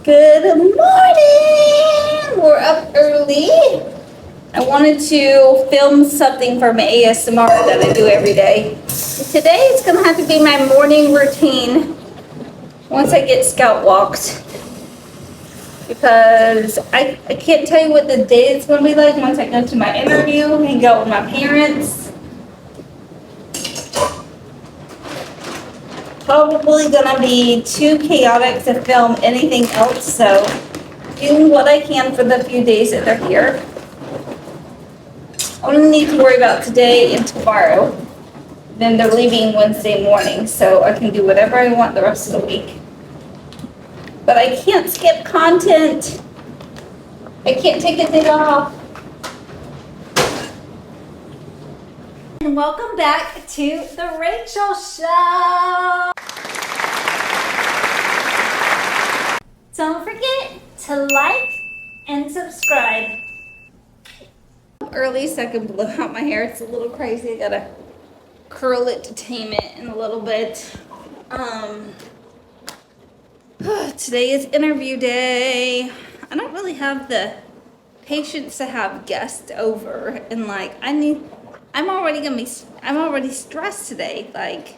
Good morning! We're up early. I wanted to film something for my ASMR that I do every day. Today it's gonna have to be my morning routine once I get scout walked. Because I can't tell you what the day is gonna be like once I go to my interview, hang out with my parents. Probably gonna be too chaotic to film anything else, so doing what I can for the few days that they're here. I only need to worry about today and tomorrow. Then they're leaving Wednesday morning, so I can do whatever I want the rest of the week. But I can't skip content. I can't take a day off. And welcome back to the Rachel Show. Don't forget to like and subscribe. Early, so I can blow out my hair. It's a little crazy. I gotta curl it to tame it in a little bit. Today is interview day. I don't really have the patience to have guests over, and like I'm already stressed today. Like,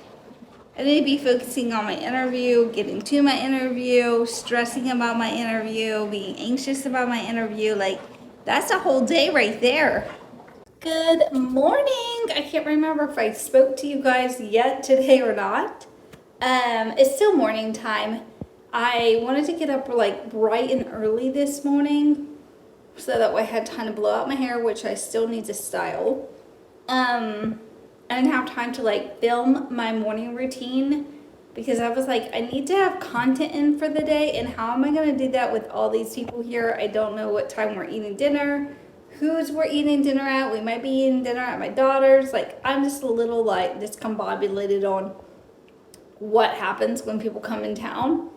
I need to be focusing on my interview, getting to my interview, stressing about my interview, being anxious about my interview. Like, that's a whole day right there. Good morning. I can't remember if I spoke to you guys yet today or not. It's still morning time. I wanted to get up like bright and early this morning so that way I had time to blow out my hair, which I still need to style. I didn't have time to like film my morning routine because I was like, I need to have content in for the day, and how am I going to do that with all these people here? I don't know what time we're eating dinner, who's we're eating dinner at. We might be eating dinner at my daughter's. Like, I'm just a little like discombobulated on what happens when people come in town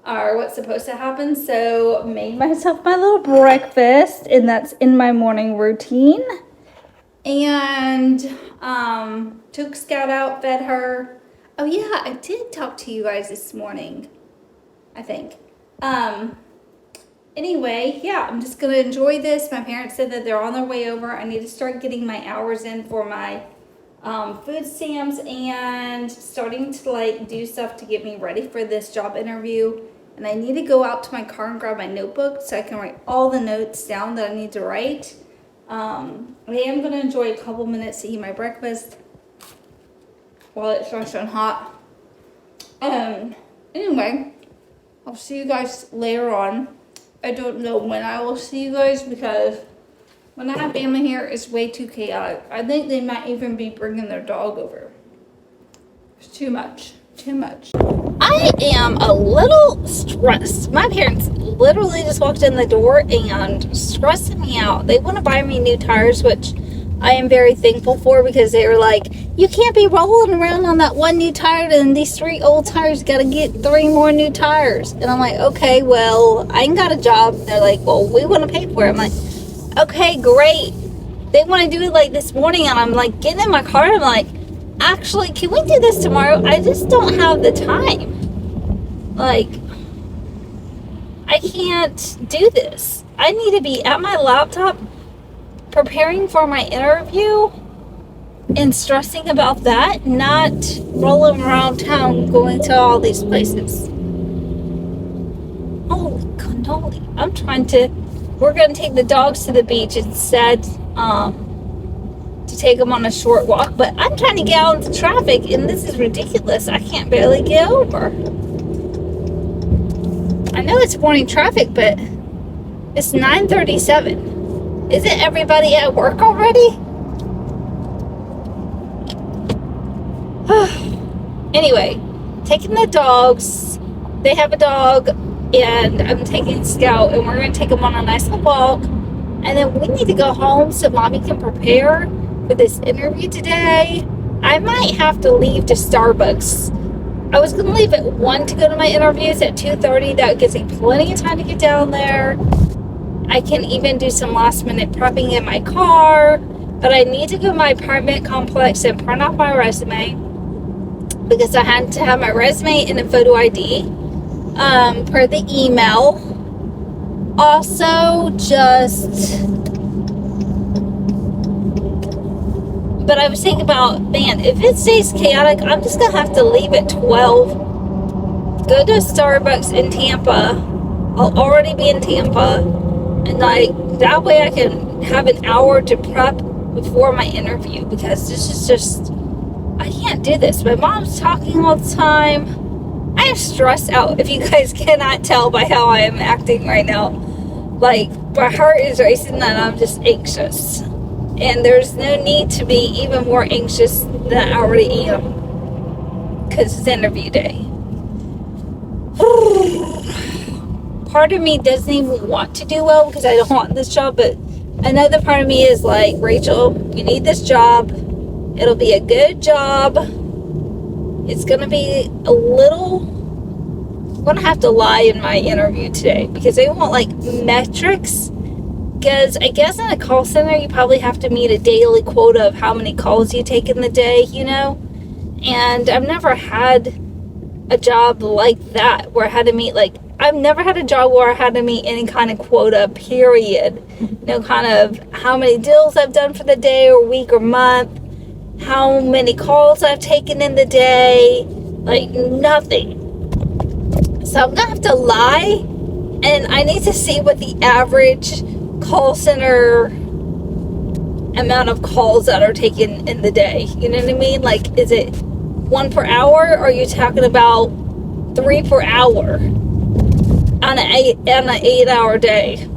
or what's supposed to happen. So made myself my little breakfast, and that's in my morning routine. And took Scout out, fed her. Oh yeah, I did talk to you guys this morning, I think. Anyway, yeah, I'm just gonna enjoy this. My parents said that they're on their way over. I need to start getting my hours in for my food stamps and starting to like do stuff to get me ready for this job interview. And I need to go out to my car and grab my notebook so I can write all the notes down that I need to write. I am going to enjoy a couple minutes to eat my breakfast while it's nice and hot. Anyway, I'll see you guys later on. I don't know when I will see you guys because when I have family here, it's way too chaotic. I think they might even be bringing their dog over. It's too much. I am a little stressed. My parents literally just walked in the door and stressing me out. They want to buy me new tires, which I am very thankful for, because they were like, you can't be rolling around on that one new tire and these 3 old tires, got to get 3 more new tires. And I'm like, okay, well, I ain't got a job. They're like, well, we want to pay for it. I'm like, okay, great. They want to do it like this morning, and I'm like getting in my car and I'm like, actually, can we do this tomorrow? I just don't have the time. Like, I can't do this. I need to be at my laptop preparing for my interview and stressing about that, not rolling around town going to all these places. Holy cannoli. We're going to take the dogs to the beach instead, to take them on a short walk, but I'm trying to get out into traffic, and this is ridiculous. I can't barely get over. I know it's morning traffic, but it's 9:37. Isn't everybody at work already? Anyway, taking the dogs. They have a dog, and I'm taking Scout, and we're going to take them on a nice little walk, and then we need to go home so Mommy can prepare for this interview today. I might have to leave to Starbucks. I was going to leave at 1 to go to my interviews at 2:30. That gives me plenty of time to get down there. I can even do some last minute prepping in my car, but I need to go to my apartment complex and print off my resume because I had to have my resume and a photo ID. per the email. Also, but I was thinking about, man, if it stays chaotic, I'm just gonna have to leave at 12, go to Starbucks in Tampa. I'll already be in Tampa, and like that way I can have an hour to prep before my interview, because this is just, I can't do this. My mom's talking all the time. I am stressed out, if you guys cannot tell by how I am acting right now. Like, my heart is racing and I'm just anxious. And there's no need to be even more anxious than I already am, because it's interview day. Part of me doesn't even want to do well because I don't want this job, but another part of me is like, Rachel, you need this job. It'll be a good job. It's gonna be a little, I'm gonna have to lie in my interview today because they want like metrics. Because I guess in a call center, you probably have to meet a daily quota of how many calls you take in the day, you know? And I've never had a job like that where I had to meet, like, I've never had a job where I had to meet any kind of quota, period. No kind of how many deals I've done for the day or week or month, how many calls I've taken in the day, like nothing. So I'm gonna have to lie, and I need to see what the average call center amount of calls that are taken in the day. You know what I mean? Like, is it 1 per hour, or are you talking about 3 per hour on an 8-hour day?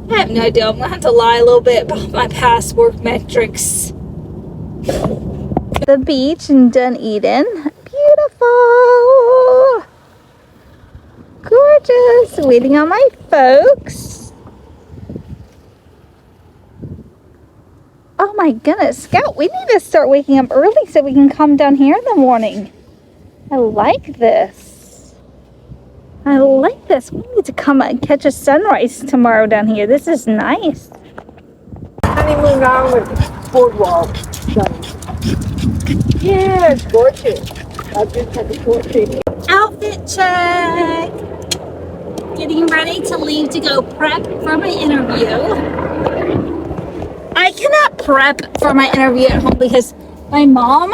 I have no idea. I'm gonna have to lie a little bit about my past work metrics. The beach in Dunedin, beautiful, gorgeous. Waiting on my folks. Oh my goodness, Scout, we need to start waking up early so we can come down here in the morning. I like this. I like this. We need to come and catch a sunrise tomorrow down here. This is nice. Honeymoon Island boardwalk. Yeah, it's gorgeous. I just had the portrait. Outfit check. Getting ready to leave to go prep for my interview. I cannot prep for my interview at home because my mom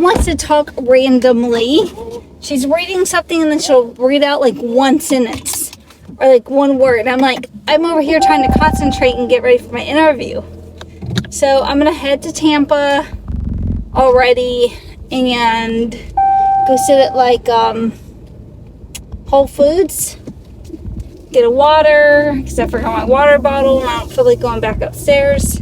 likes to talk randomly. She's reading something and then she'll read out like one sentence or like one word. I'm like, I'm over here trying to concentrate and get ready for my interview. So I'm gonna head to Tampa already and go sit at like Whole Foods, get a water because I forgot my water bottle and I don't feel like going back upstairs,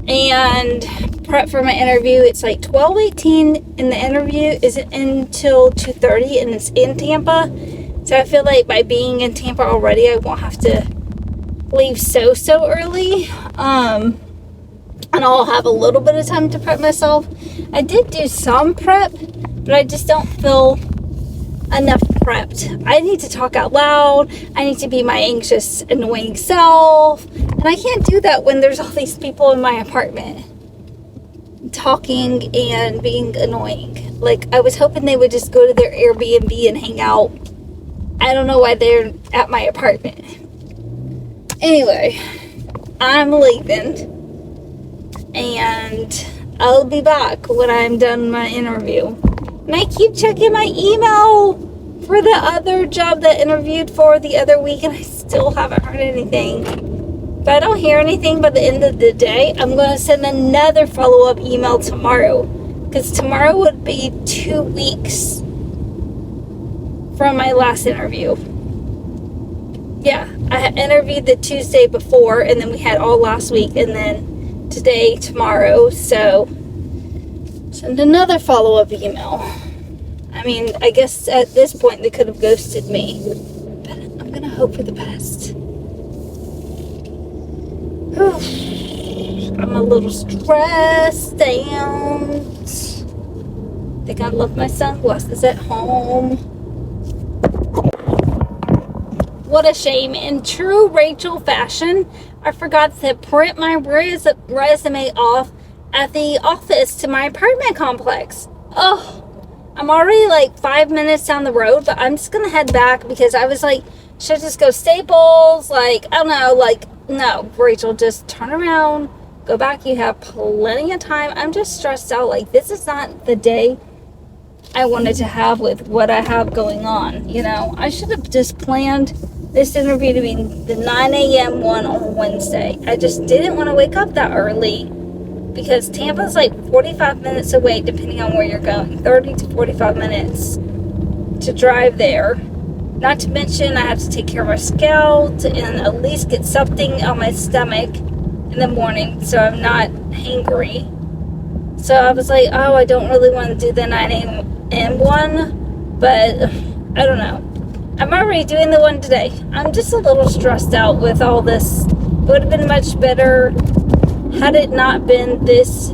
and prep for my interview. It's like 12:18 and the interview isn't until 2:30 and it's in Tampa, so I feel like by being in Tampa already I won't have to leave so early, and I'll have a little bit of time to prep myself. I did do some prep, but I just don't feel enough prepped. I need to talk out loud. I need to be my anxious, annoying self. And I can't do that when there's all these people in my apartment talking and being annoying. Like, I was hoping they would just go to their Airbnb and hang out. I don't know why they're at my apartment. Anyway, I'm leaving. And I'll be back when I'm done my interview. And I keep checking my email for the other job that I interviewed for the other week, and I still haven't heard anything. If I don't hear anything by the end of the day, I'm going to send another follow-up email tomorrow, because tomorrow would be 2 weeks from my last interview. Yeah, I had interviewed the Tuesday before, and then we had all last week, and then today, tomorrow, so send another follow-up email. I mean, I guess at this point they could have ghosted me, but I'm gonna hope for the best. I'm a little stressed out. Think I left my sunglasses at home. What a shame. In true Rachel fashion, I forgot to print my resume off at the office to my apartment complex. Oh, I'm already like 5 minutes down the road, but I'm just gonna head back because I was like, should I just go Staples? Like, I don't know, like, no, Rachel, just turn around, go back. You have plenty of time. I'm just stressed out. Like, this is not the day I wanted to have with what I have going on, you know. I should have just planned this interview to be the 9 a.m. one on Wednesday. I just didn't want to wake up that early because Tampa's like 45 minutes away, depending on where you're going. 30 to 45 minutes to drive there. Not to mention I have to take care of my scalp and at least get something on my stomach in the morning so I'm not hangry. So I was like, oh, I don't really want to do the 9 a.m. one, but I don't know. I'm already doing the one today. I'm just a little stressed out with all this. It would have been much better had it not been this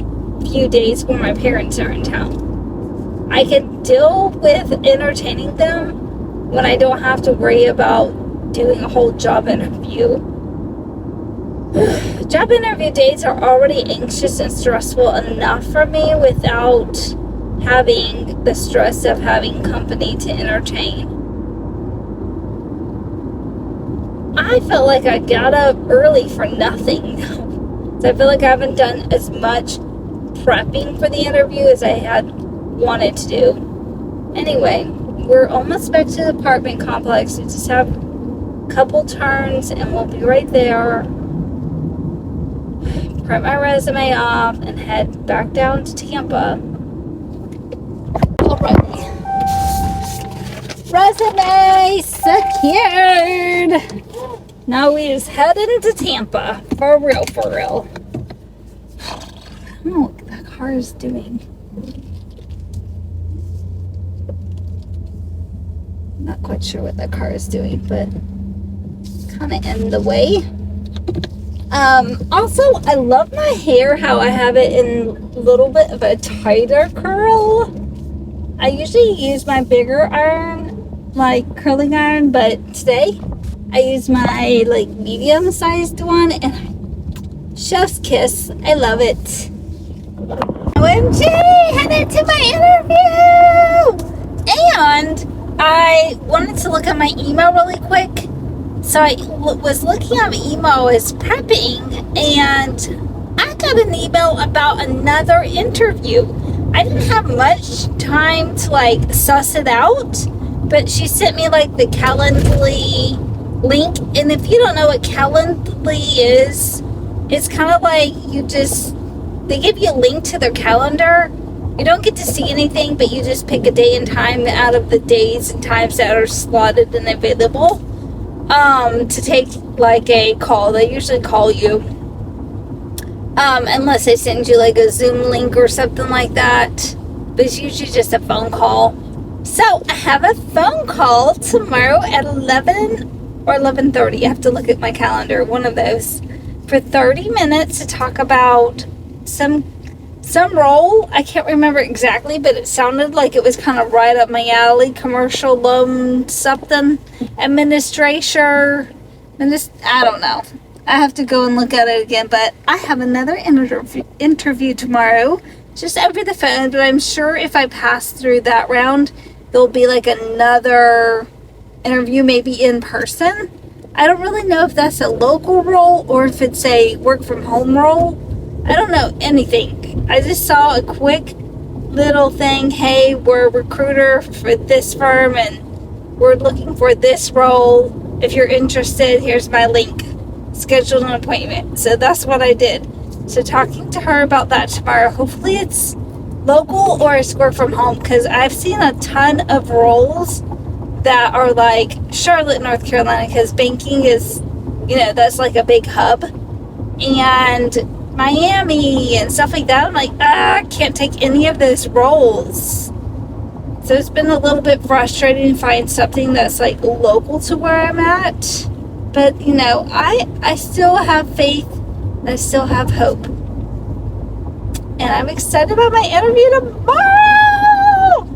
few days when my parents are in town. I can deal with entertaining them when I don't have to worry about doing a whole job interview. Job interview days are already anxious and stressful enough for me without having the stress of having company to entertain. I felt like I got up early for nothing. So I feel like I haven't done as much prepping for the interview as I had wanted to do. Anyway, we're almost back to the apartment complex. We just have a couple turns and we'll be right there. Print my resume off and head back down to Tampa. Alrighty. Resume secured. Now we just heading to Tampa. For real, for real. I don't know what that car is doing. Not quite sure what that car is doing, but kind of in the way. Also, I love my hair, how I have it in a little bit of a tighter curl. I usually use my bigger iron, like curling iron, but today I use my like medium-sized one, and chef's kiss. I love it. OMG, headed to my interview! And I wanted to look at my email really quick. So I was looking at my email, I was prepping, and I got an email about another interview. I didn't have much time to like suss it out, but she sent me like the Calendly link. And if you don't know what Calendly is, it's kind of like they give you a link to their calendar. You don't get to see anything, but you just pick a day and time out of the days and times that are slotted and available. To take like a call. They usually call you. Unless they send you like a Zoom link or something like that. But it's usually just a phone call. So I have a phone call tomorrow at 11 or 11:30. I have to look at my calendar. One of those. For 30 minutes to talk about some role. I can't remember exactly, but it sounded like it was kind of right up my alley. Commercial loan something. Administrator. I don't know. I have to go and look at it again, but I have another interview tomorrow. Just over the phone, but I'm sure if I pass through that round, there'll be like another interview, maybe in person. I don't really know if that's a local role or if it's a work from home role. I don't know anything. I just saw a quick little thing. Hey, we're a recruiter for this firm and we're looking for this role. If you're interested, here's my link. Schedule an appointment. So that's what I did. So talking to her about that tomorrow. Hopefully it's local or it's work from home, because I've seen a ton of roles that are like Charlotte, North Carolina, because banking is, that's like a big hub. And Miami and stuff like that. I'm like, I can't take any of those roles. So it's been a little bit frustrating to find something that's like local to where I'm at. But, I still have faith and I still have hope. And I'm excited about my interview tomorrow!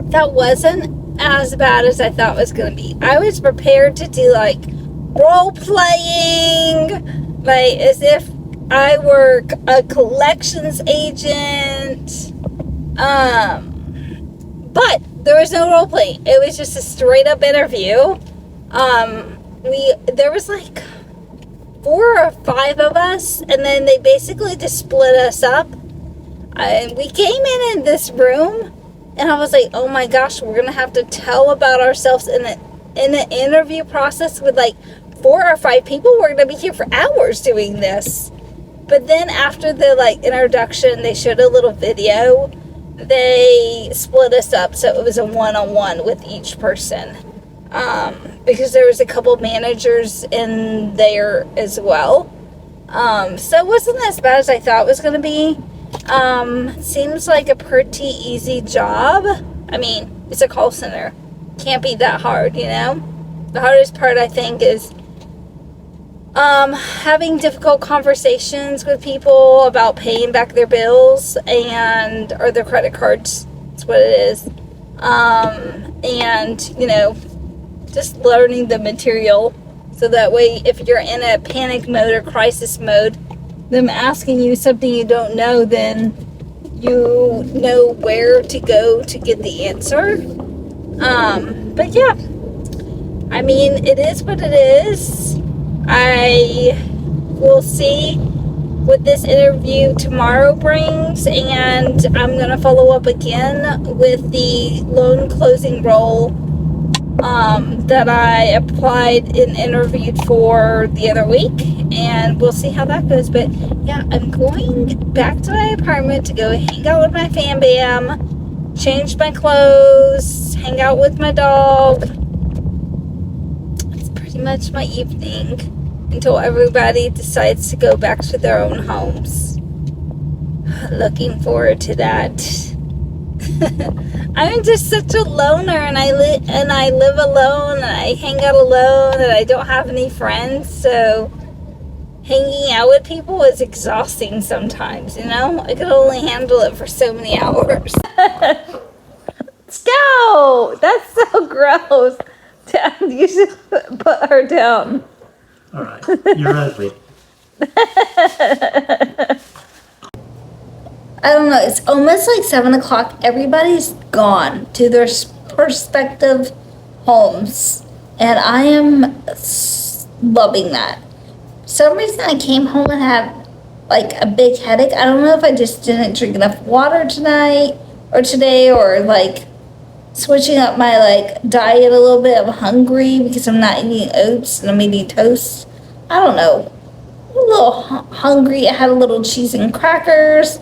That wasn't as bad as I thought it was going to be. I was prepared to do like role playing, like as if I work a collections agent. But there was no role playing. It was just a straight up interview. There was like 4 or 5 of us, and then they basically just split us up. And we came in this room, and I was like, oh my gosh, we're gonna have to tell about ourselves in the interview process with like 4 or 5 people. We're gonna be here for hours doing this. But then after the like introduction, they showed a little video. They split us up, so it was a one-on-one with each person. Because there was a couple managers in there as well. So it wasn't as bad as I thought it was going to be. Seems like a pretty easy job. I mean, it's a call center. Can't be that hard, you know? The hardest part, I think, is having difficult conversations with people about paying back their bills or their credit cards. That's what it is. And, you know, just learning the material so that way if you're in a panic mode or crisis mode, them asking you something you don't know, then you know where to go to get the answer. But yeah, I mean, it is what it is. I will see what this interview tomorrow brings, and I'm going to follow up again with the loan closing role that I applied and interviewed for the other week, and we'll see how that goes. But yeah, I'm going back to my apartment to go hang out with my fam bam, change my clothes, hang out with my dog. That's pretty much my evening until everybody decides to go back to their own homes. Looking forward to that. I'm just such a loner, and I live alone, and I hang out alone, and I don't have any friends, so hanging out with people is exhausting sometimes, you know? I could only handle it for so many hours. Scout! That's so gross. Dad, you should put her down. Alright, you're ugly. I don't know, it's almost like 7 o'clock. Everybody's gone to their respective homes. And I am loving that. For some reason I came home and had like a big headache. I don't know if I just didn't drink enough water tonight or today, or like switching up my like diet a little bit. I'm hungry because I'm not eating oats and I'm eating toast. I don't know. I'm a little hungry. I had a little cheese and crackers.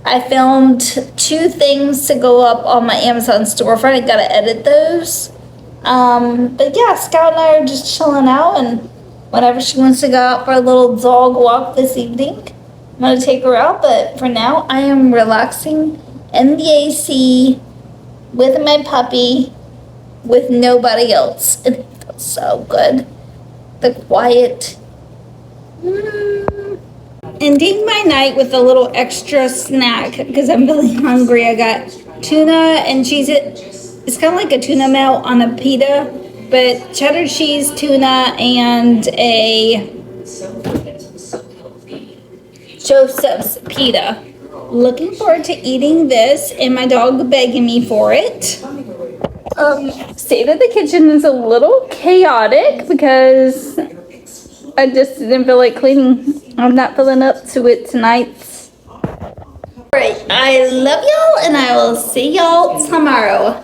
I filmed 2 things to go up on my Amazon storefront. I gotta edit those. But yeah, Scout and I are just chilling out, and whenever she wants to go out for a little dog walk this evening, I'm gonna take her out. But for now, I am relaxing in the AC with my puppy, with nobody else. It feels so good. The quiet. Ending my night with a little extra snack because I'm really hungry. I got tuna and cheese. It's kind of like a tuna melt on a pita, but cheddar cheese, tuna, and a Joseph's pita. Looking forward to eating this, and my dog begging me for it. State of the kitchen is a little chaotic because I just didn't feel like cleaning. I'm not feeling up to it tonight. Alright, I love y'all, and I will see y'all tomorrow.